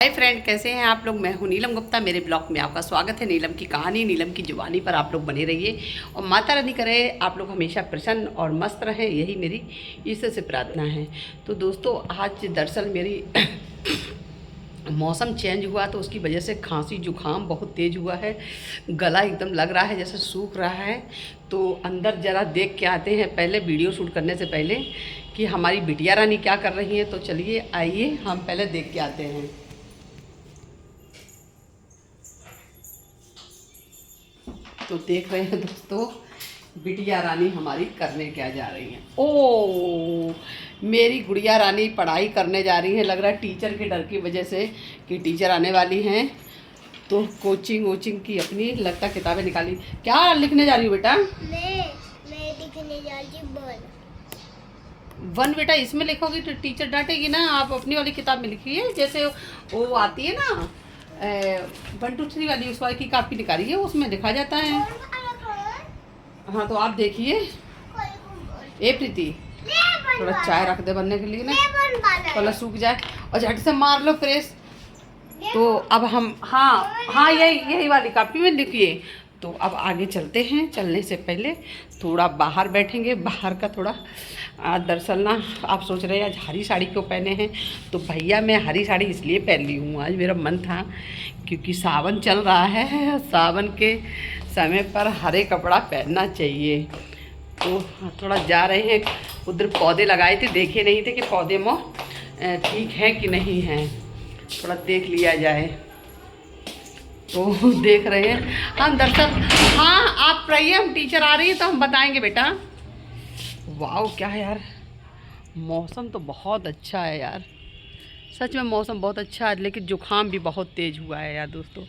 Hi friend, कैसे हैं आप लोग। मैं हूं नीलम गुप्ता। मेरे ब्लॉग में आपका स्वागत है। नीलम की कहानी, नीलम की जुबानी पर आप लोग बने रहिए और माता रानी करे आप लोग हमेशा प्रसन्न और मस्त रहें, यही मेरी ईश्वर से प्रार्थना है। तो दोस्तों, आज दरअसल मेरी मौसम चेंज हुआ तो उसकी वजह से खांसी जुकाम बहुत तेज़ हुआ है। गला एकदम लग रहा है जैसे सूख रहा है। तो अंदर ज़रा देख के आते हैं पहले, वीडियो शूट करने से पहले, कि हमारी बिटिया रानी क्या कर रही है। तो चलिए आइए हम पहले देख के आते हैं। तो देख रहे हैं दोस्तों, बिटिया रानी हमारी करने क्या जा रही हैं। ओ, मेरी गुड़िया रानी पढ़ाई करने जा रही है। लग रहा है टीचर के डर की वजह से कि टीचर आने वाली हैं, तो कोचिंग वोचिंग की अपनी लगता किताबें निकाली। क्या लिखने जा रही हो बेटा? मैं लिखने जा रही हूँ वन। बेटा इसमें लिखोगी तो टीचर डांटेगी ना। आप अपनी वाली किताब में लिखिए, जैसे वो आती है ना 1 2 3 वाली, उस वाली की कॉपी निकाली है, उसमें लिखा जाता है। हाँ तो आप देखिए। ए प्रीति, थोड़ा चाय रख दे बनने के लिए ना, पहले सूख जाए और झट से मार लो प्रेस। तो अब हम हाँ यही वाली कॉपी में लिखिए। तो अब आगे चलते हैं। चलने से पहले थोड़ा बाहर बैठेंगे। बाहर का थोड़ा दरअसल ना, आप सोच रहे हैं आज हरी साड़ी क्यों पहने हैं। तो भैया मैं हरी साड़ी इसलिए पहन ली हूँ, आज मेरा मन था क्योंकि सावन चल रहा है। सावन के समय पर हरे कपड़ा पहनना चाहिए। तो थोड़ा जा रहे हैं। उधर पौधे लगाए थे, देखे नहीं थे कि पौधे में ठीक है कि नहीं है, थोड़ा देख लिया जाए। तो देख रहे हैं हम दरअसल। हाँ आप रहिए, हम टीचर आ रही है तो हम बताएंगे बेटा। वाह क्या है यार, मौसम तो बहुत अच्छा है यार, सच में मौसम बहुत अच्छा है। लेकिन जुकाम भी बहुत तेज़ हुआ है यार दोस्तों।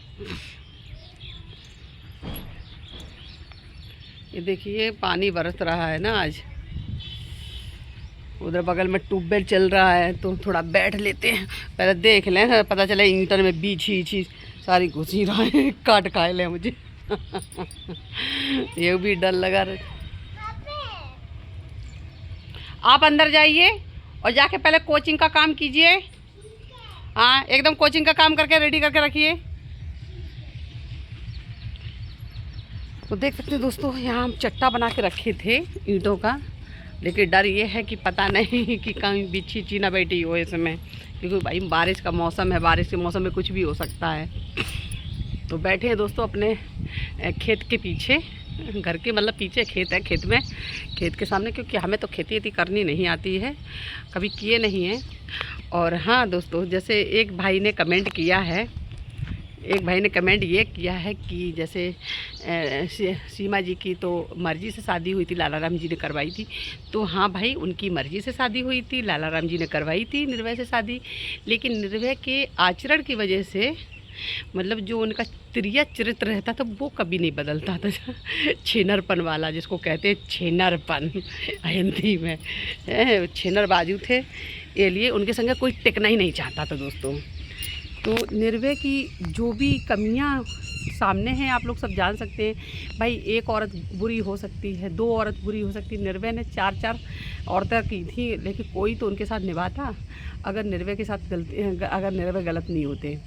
ये देखिए पानी बरस रहा है ना आज। उधर बगल में ट्यूबवेल चल रहा है, तो थोड़ा बैठ लेते हैं, पहले देख लें, पता चले इंटर में बीछी सारी घुसी रहा है, काट खाए ले मुझे। ये भी डर लगा रहे। आप अंदर जाइए और जाके पहले कोचिंग का काम कीजिए। हाँ एकदम कोचिंग का काम करके रेडी करके रखिए। तो देख सकते हैं दोस्तों, यहाँ हम चट्टा बना के रखे थे ईंटों का, लेकिन डर ये है कि पता नहीं कि कहीं बिच्छी चीना बैठी हो इसमें, क्योंकि भाई बारिश का मौसम है, बारिश के मौसम में कुछ भी हो सकता है। तो बैठे हैं दोस्तों अपने खेत के पीछे, घर के मतलब पीछे खेत है, खेत के सामने, क्योंकि हमें तो खेती वेती करनी नहीं आती है, कभी किए नहीं हैं। और हाँ दोस्तों, जैसे एक भाई ने कमेंट ये किया है कि जैसे सीमा जी की तो मर्ज़ी से शादी हुई थी, लाला राम जी ने करवाई थी। तो हाँ भाई, उनकी मर्ज़ी से शादी हुई थी, लाला राम जी ने करवाई थी निर्भय से शादी। लेकिन निर्भय के आचरण की वजह से, मतलब जो उनका त्रिया चरित्र रहता था वो कभी नहीं बदलता था। छेनरपन वाला जिसको कहते हैं, छेनरपन हिंदी में, छेनर बाजू थे, ये लिए उनके संग कोई टिकना ही नहीं चाहता था दोस्तों। तो निर्भय की जो भी कमियां सामने हैं आप लोग सब जान सकते हैं। भाई एक औरत बुरी हो सकती है, 2 औरत बुरी हो सकती है। निर्भय ने 4 औरतें की थी, लेकिन कोई तो उनके साथ निभाता अगर निर्भय के साथ अगर निर्भय गलत नहीं होते।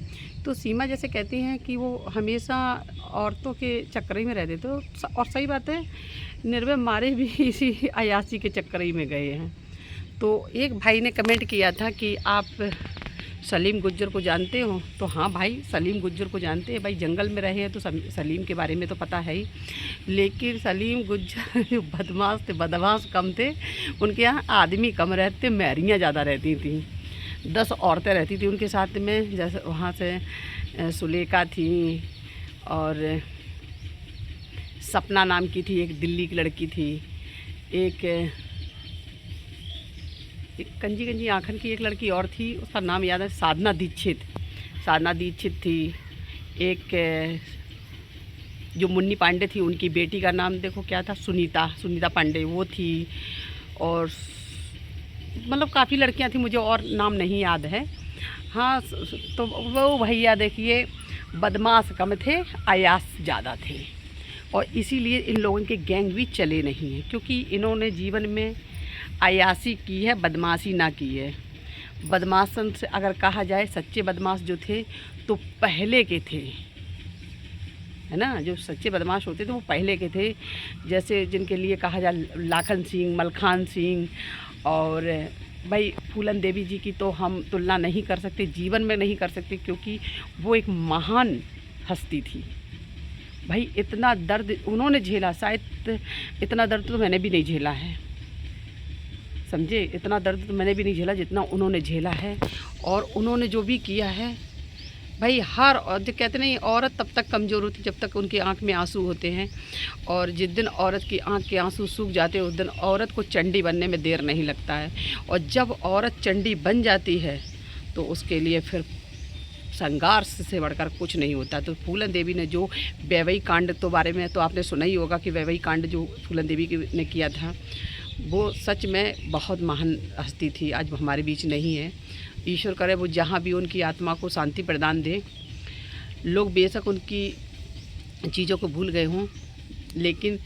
तो सीमा जैसे कहती हैं कि वो हमेशा औरतों के चक्कर ही में रहते, तो और सही बात है, निर्भय मारे भी इसी अयासी के चक्कर ही में गए हैं। तो एक भाई ने कमेंट किया था कि आप सलीम गुज्जर को जानते हो। तो हाँ भाई, सलीम गुज्जर को जानते हैं। भाई जंगल में रहे हैं तो सलीम के बारे में तो पता है ही। लेकिन सलीम गुज्जर जो बदमाश थे, बदमाश कम थे, उनके यहाँ आदमी कम रहते, मैरियाँ ज़्यादा रहती थी। 10 औरतें रहती थी उनके साथ में। जैसे वहाँ से सुलेखा थी, और सपना नाम की थी, एक दिल्ली की लड़की थी, एक कंजी आँखन की एक लड़की और थी, उसका नाम याद है, साधना दीक्षित थी। एक जो मुन्नी पांडे थी, उनकी बेटी का नाम देखो क्या था, सुनीता पांडे वो थी। और मतलब काफ़ी लड़कियां थी, मुझे और नाम नहीं याद है। हाँ तो वो भैया देखिए बदमाश कम थे, अयास ज़्यादा थे, और इसीलिए इन लोगों के गैंग भी चले नहीं हैं, क्योंकि इन्होंने जीवन में अयासी की है, बदमाशी ना की है। बदमाशन से अगर कहा जाए, सच्चे बदमाश जो थे तो पहले के थे, है ना। जो सच्चे बदमाश होते थे वो पहले के थे। जैसे जिनके लिए कहा जाए लाखन सिंह, मलखान सिंह, और भाई फूलन देवी जी की तो हम तुलना नहीं कर सकते, जीवन में नहीं कर सकते, क्योंकि वो एक महान हस्ती थी। भाई इतना दर्द उन्होंने झेला, शायद इतना दर्द तो मैंने भी नहीं झेला है, समझे। इतना दर्द तो मैंने भी नहीं झेला जितना उन्होंने झेला है। और उन्होंने जो भी किया है भाई, हर जो कहते नहीं, औरत तब तक कमज़ोर होती जब तक उनकी आंख में आंसू होते हैं, और जिस दिन औरत की आंख के आंसू सूख जाते हैं उस दिन औरत को चंडी बनने में देर नहीं लगता है। और जब औरत चंडी बन जाती है तो उसके लिए फिर संघर्ष से बढ़कर कुछ नहीं होता। तो फूलन देवी ने जो वैवाहिक कांड तो बारे में तो आपने सुना ही होगा कि वैवाहिक कांड जो फूलन देवी ने किया था वो सच में बहुत महान हस्ती थी, आज वो हमारे बीच नहीं है। ईश्वर करे वो जहाँ भी उनकी आत्मा को शांति प्रदान दे। लोग बेशक उनकी चीज़ों को भूल गए हों, लेकिन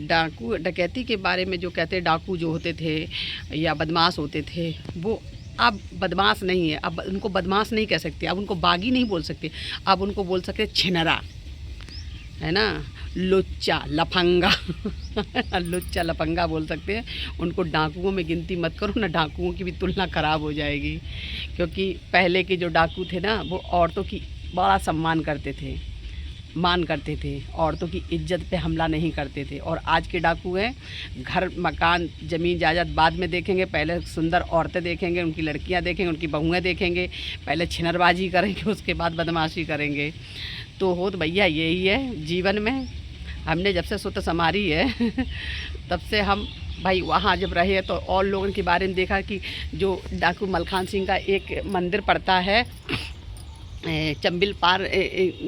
डाकू डकैती के बारे में जो कहते हैं, डाकू जो होते थे या बदमाश होते थे, वो अब बदमाश नहीं है। अब उनको बदमाश नहीं कह सकते, अब उनको बागी नहीं बोल सकते, अब उनको बोल सकते छिनरा, है ना, लुच्चा लफंगा लुच्चा लफंगा बोल सकते हैं उनको। डाकुओं में गिनती मत करो ना, डाकुओं की भी तुलना ख़राब हो जाएगी। क्योंकि पहले के जो डाकू थे ना, वो औरतों की बड़ा सम्मान करते थे, मान करते थे, औरतों की इज्जत पे हमला नहीं करते थे। और आज के डाकू हैं, घर मकान ज़मीन जायदाद बाद में देखेंगे, पहले सुंदर औरतें देखेंगे, उनकी लड़कियां देखेंगे, उनकी बहुएं देखेंगे, पहले छिनरबाजी करेंगे, उसके बाद बदमाशी करेंगे। तो हो तो भैया यही है जीवन में। हमने जब से सुत संवारी है तब से हम भाई वहाँ जब रहे तो और लोगों के बारे में देखा कि जो डाकू मलखान सिंह का एक मंदिर पड़ता है चंबिल पार,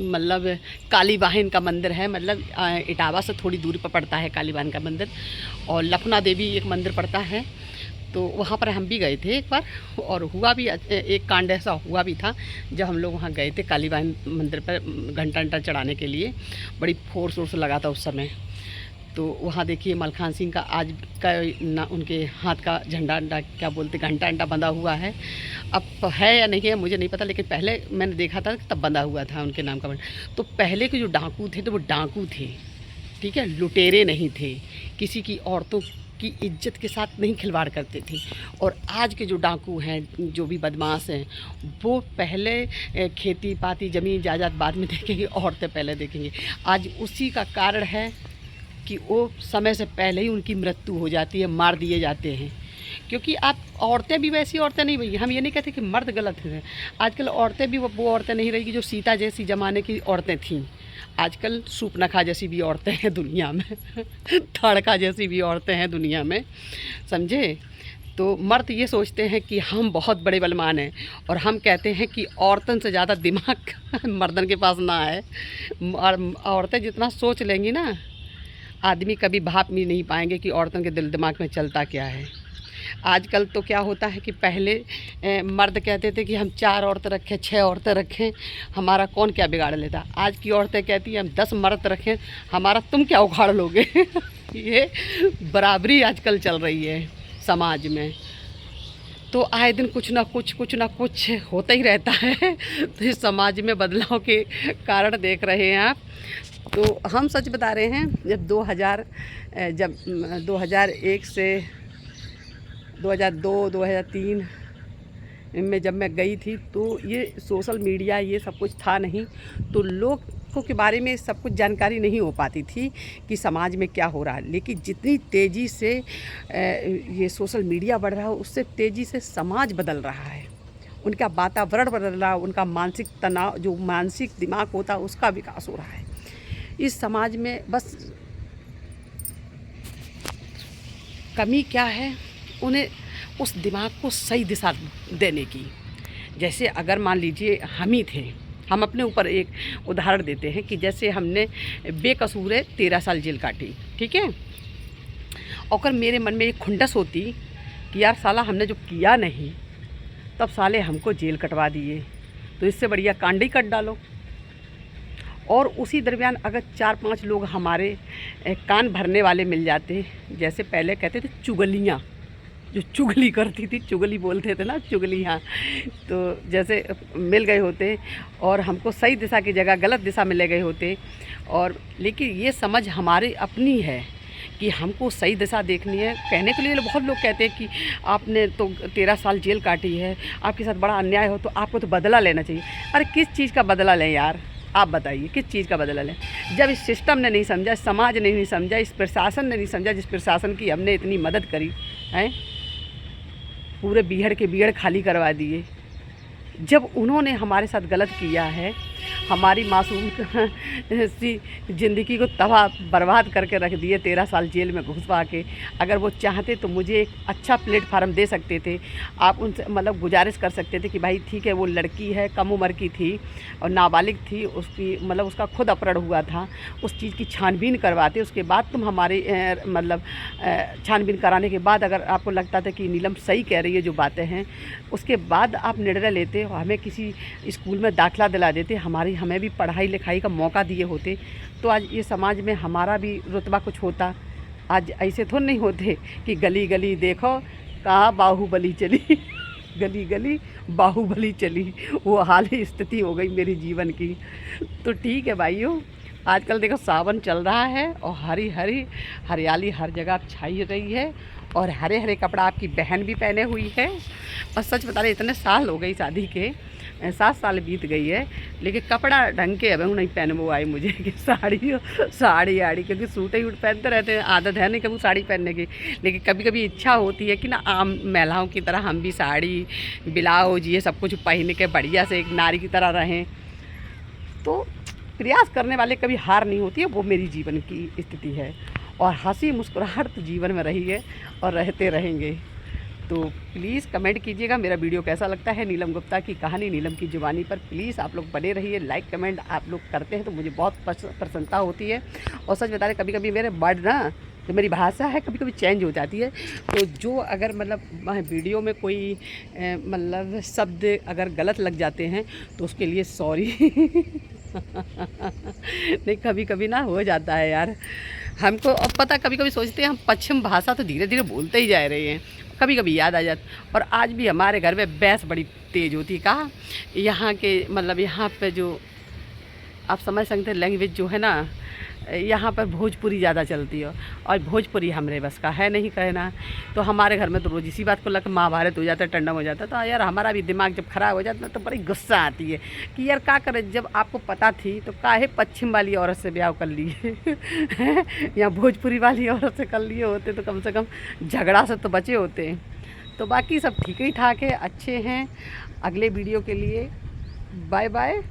मतलब काली बहन का मंदिर है, मतलब इटावा से थोड़ी दूरी पर पड़ता है काली बहन का मंदिर। और लखना देवी एक मंदिर पड़ता है, तो वहाँ पर हम भी गए थे एक बार। और हुआ भी एक कांड ऐसा हुआ भी था जब हम लोग वहाँ गए थे काली बहन मंदिर पर घंटा चढ़ाने के लिए। बड़ी फोर्स वोर्स लगा था उस समय। तो वहाँ देखिए मलखान सिंह का आज का ना, उनके हाथ का झंडा अंडा क्या बोलते, घंटा अंडा बंधा हुआ है। अब है या नहीं है मुझे नहीं पता, लेकिन पहले मैंने देखा था तब बंधा हुआ था उनके नाम का। तो पहले के जो डाकू थे तो वो डाकू थे, ठीक है, लुटेरे नहीं थे, किसी की औरतों की इज्जत के साथ नहीं खिलवाड़ करते थे। और आज के जो डाकू हैं, जो भी बदमाश हैं, वो पहले खेती पाती ज़मीन जायदाद बाद में देखेंगे, औरतें पहले देखेंगे। आज उसी का कारण है कि वो समय से पहले ही उनकी मृत्यु हो जाती है, मार दिए जाते हैं। क्योंकि आप औरतें भी वैसी औरतें नहीं रही, हम ये नहीं कहते कि मर्द गलत हैं। आजकल औरतें भी वो औरतें नहीं रही जो सीता जैसी ज़माने की औरतें थीं। आजकल सूपनखा जैसी भी औरतें हैं दुनिया में तड़का जैसी भी औरतें हैं दुनिया में, समझे। तो मर्द ये सोचते हैं कि हम बहुत बड़े बलवान हैं, और हम कहते हैं कि औरतन से ज़्यादा दिमाग मर्दन के पास ना है। और औरतें जितना सोच लेंगी ना, आदमी कभी भाप भी नहीं पाएंगे कि औरतों के दिल दिमाग में चलता क्या है। आजकल तो क्या होता है कि पहले मर्द कहते थे कि हम 4 औरतें रखें, 6 औरतें रखें, हमारा कौन क्या बिगाड़ लेता। आज की औरतें कहती हैं हम 10 मर्द रखें, हमारा तुम क्या उखाड़ लोगे ये बराबरी आजकल चल रही है समाज में। तो आए दिन कुछ ना कुछ होता ही रहता है। तो इस समाज में बदलाव के कारण देख रहे हैं आप। तो हम सच बता रहे हैं, जब 2001 से 2002 2003 में जब मैं गई थी, तो ये सोशल मीडिया ये सब कुछ था नहीं, तो लोगों के बारे में सब कुछ जानकारी नहीं हो पाती थी कि समाज में क्या हो रहा है। लेकिन जितनी तेज़ी से ये सोशल मीडिया बढ़ रहा है, उससे तेज़ी से समाज बदल रहा है, उनका वातावरण बदल रहा है, उनका मानसिक तनाव, जो मानसिक दिमाग होता है उसका विकास हो रहा है। इस समाज में बस कमी क्या है, उन्हें उस दिमाग को सही दिशा देने की। जैसे अगर मान लीजिए हम ही थे, हम अपने ऊपर एक उदाहरण देते हैं कि जैसे हमने बेकसूर 13 साल जेल काटी, ठीक है, और मेरे मन में एक खुंडस होती कि यार साला हमने जो किया नहीं, तब साले हमको जेल कटवा दिए, तो इससे बढ़िया कांड ही कट डालो। और उसी दरमियान अगर 4-5 लोग हमारे कान भरने वाले मिल जाते, जैसे पहले कहते थे चुगलियाँ, जो चुगली करती थी, चुगली बोलते थे ना, चुगली, हाँ, तो जैसे मिल गए होते और हमको सही दिशा की जगह गलत दिशा में ले गए होते। और लेकिन ये समझ हमारी अपनी है कि हमको सही दिशा देखनी है। कहने के लिए बहुत लोग कहते हैं कि आपने तो 13 साल जेल काटी है, आपके साथ बड़ा अन्याय हो तो आपको तो बदला लेना चाहिए। अरे किस चीज़ का बदला लें यार, आप बताइए किस चीज़ का बदला लें? जब इस सिस्टम ने नहीं समझा, इस समाज ने नहीं समझा, इस प्रशासन ने नहीं समझा, जिस प्रशासन की हमने इतनी मदद करी है, पूरे बीहड़ के बीहड़ खाली करवा दिए। जब उन्होंने हमारे साथ गलत किया है, हमारी मासूम सी ज़िंदगी को तबाह बर्बाद करके रख दिए, 13 साल जेल में घुसवा के। अगर वो चाहते तो मुझे एक अच्छा प्लेटफार्म दे सकते थे। आप उनसे मतलब गुजारिश कर सकते थे कि भाई ठीक है, वो लड़की है, कम उम्र की थी और नाबालिग थी, उसकी मतलब उसका खुद अपहरण हुआ था, उस चीज़ की छानबीन करवाते। उसके बाद तुम हमारी मतलब छानबीन कराने के बाद अगर आपको लगता था कि नीलम सही कह रही है जो बातें हैं, उसके बाद आप निर्णय लेते, हमें किसी स्कूल में दाखिला दिला देते, हमें भी पढ़ाई लिखाई का मौका दिए होते, तो आज ये समाज में हमारा भी रुतबा कुछ होता। आज ऐसे तो नहीं होते कि गली गली देखो कहाँ बाहुबली चली गली गली बाहुबली चली, वो हाल ही स्थिति हो गई मेरी जीवन की। तो ठीक है भाइयों, आजकल देखो सावन चल रहा है और हरी हरी हरियाली हर जगह छाई रही है और हरे हरे कपड़ा आपकी बहन भी पहने हुई है। और सच बता रहे, इतने साल हो गई शादी के, 7 साल बीत गई है, लेकिन कपड़ा ढंग के अब नहीं पहने वो आए मुझे कि साड़ी आड़ी, क्योंकि सूट ही पहनते रहते हैं, आदत है नहीं कभी साड़ी पहनने की। लेकिन कभी कभी इच्छा होती है कि ना आम महिलाओं की तरह हम भी साड़ी ब्लाउज ये सब कुछ पहन के बढ़िया से एक नारी की तरह रहें। तो प्रयास करने वाले कभी हार नहीं होती है, वो मेरी जीवन की स्थिति है। और हंसी मुस्कुराहट तो जीवन में रही है और रहते रहेंगे। तो प्लीज़ कमेंट कीजिएगा मेरा वीडियो कैसा लगता है। नीलम गुप्ता की कहानी नीलम की ज़ुबानी पर प्लीज़ आप लोग बने रहिए। लाइक कमेंट आप लोग करते हैं तो मुझे बहुत प्रसन्नता होती है। और सच बता रहे, कभी कभी मेरे वर्ड ना, जो मेरी भाषा है कभी कभी चेंज हो जाती है। तो जो अगर मतलब वीडियो में कोई मतलब शब्द अगर गलत लग जाते हैं तो उसके लिए सॉरी नहीं, कभी कभी ना हो जाता है यार हमको। अब पता, कभी कभी सोचते हैं हम पश्चिम भाषा तो धीरे धीरे बोलते ही जा रहे हैं, कभी कभी याद आ जाता। और आज भी हमारे घर में बहस बड़ी तेज़ होती है। कहाँ यहाँ के मतलब यहाँ पे जो आप समझ सकते हैं लैंग्वेज जो है ना, यहाँ पर भोजपुरी ज़्यादा चलती है और भोजपुरी हमारे बस का है नहीं कहना। तो हमारे घर में तो रोज़ इसी बात को लेकर महाभारत हो जाता है, टंडम हो जाता है। तो यार हमारा भी दिमाग जब ख़राब हो जाता है तो बड़ी गुस्सा आती है कि यार क्या करें, जब आपको पता थी तो काहे पश्चिम वाली औरत से ब्याह कर लिए या भोजपुरी वाली औरत से कर लिए होते तो कम से कम झगड़ा से तो बचे होते। तो बाकी सब ठीक ही ठाक है, अच्छे हैं। अगले वीडियो के लिए बाय बाय।